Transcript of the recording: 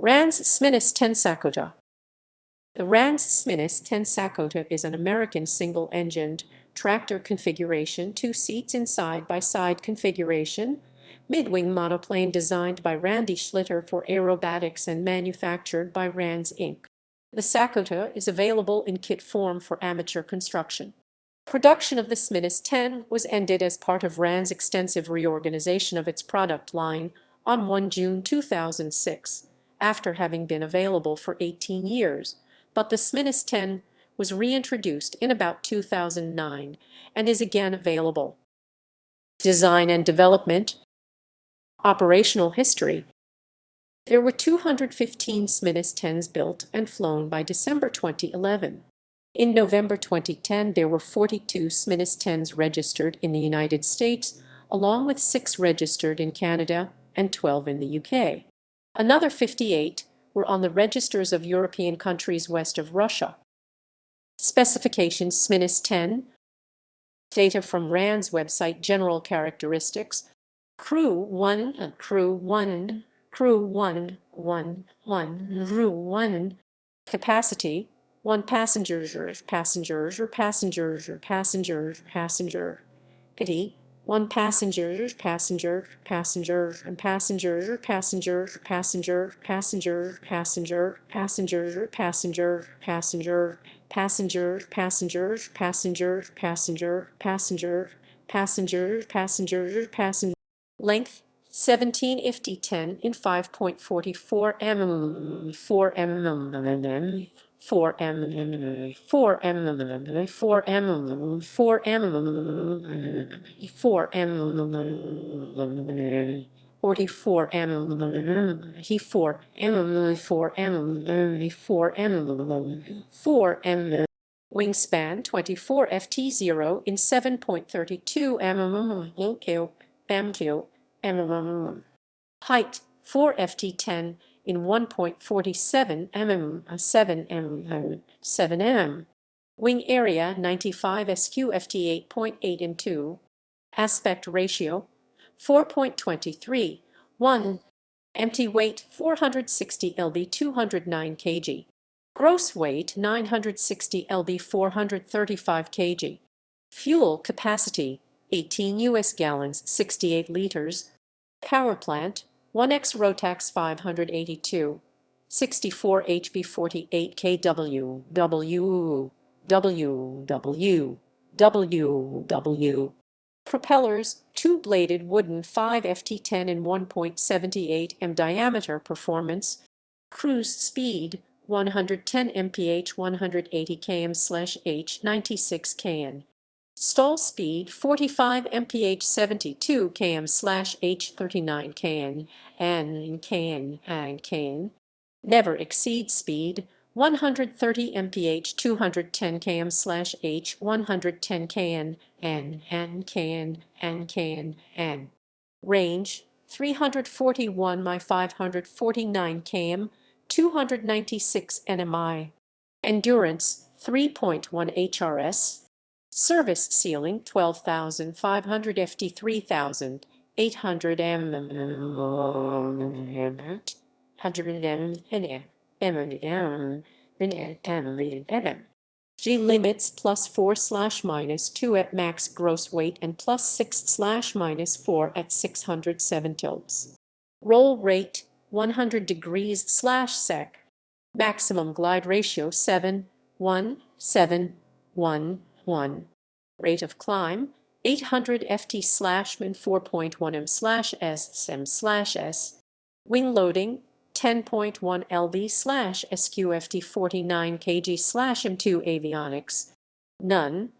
Rans S-10 Sakota. The Rans S-10 Sakota is an American single-engined tractor configuration, 2 seats in side-by-side configuration, mid-wing monoplane designed by Randy Schlitter for Aerobatics and manufactured by Rans Inc. The Sakota is available in kit form for amateur construction. Production of the S-10 was ended as part of Rans' extensive reorganization of its product line on 1 June 2006, after having been available for 18 years. But the S-10 was reintroduced in about 2009 and is again available. Design and development. Operational history. There were 215 S-10s built and flown by December 2011. In November 2010, there were 42 S-10s registered in the United States, along with 6 registered in Canada and 12 in the UK. Another 58 were on the registers of European countries west of Russia. Specifications S-10. Data from Rans website. General characteristics. Crew 1, Crew 1, Crew 1, 1, 1, Crew 1. Capacity 1 passengers, passenger. Pity 1 passengers, passenger, and passenger. Length 1750-10 in 5.44 mm, 4 mm, 4 mm, 4 mm, 4 mm, 4 mm, 4 mm, 44 mm, he 4 mm, 4 mm, 4 mm, 4 mm. Wingspan 24 ft0 in 7.32 mm, height 4 ft10 in 1.47 mm, 7 mm, 7 mm. Wing area 95 sq/ft 8.8 in 2. Aspect ratio 4.23 1. Empty weight 460 lb 209 kg. Gross weight 960 lb 435 kg. Fuel capacity 18 US gallons 68 liters. Power plant 1X Rotax 582 64 HP 48 kW WW. Propellers 2-bladed wooden 5 FT10 in 1.78 m diameter. Performance cruise speed 110 mph 180 km/h 96 kn. Stall speed 45 mph 72 km/h 39 kn and kn. Never exceed speed 130 mph 210 km/h 110 kn and range 341 mi 549 km 296 nmi. Endurance 3.1 HRS. Service ceiling 12,500 ft 3,800 mm. G limits +4/-2 at max gross weight and +6/-4 at 607 tilts. Roll rate 100 degrees/sec. Maximum glide ratio 7.1. Rate of climb 800 ft/min 4.1 m/s. Wing loading 10.1 lb/sq/ft 49 kg/m2. Avionics none.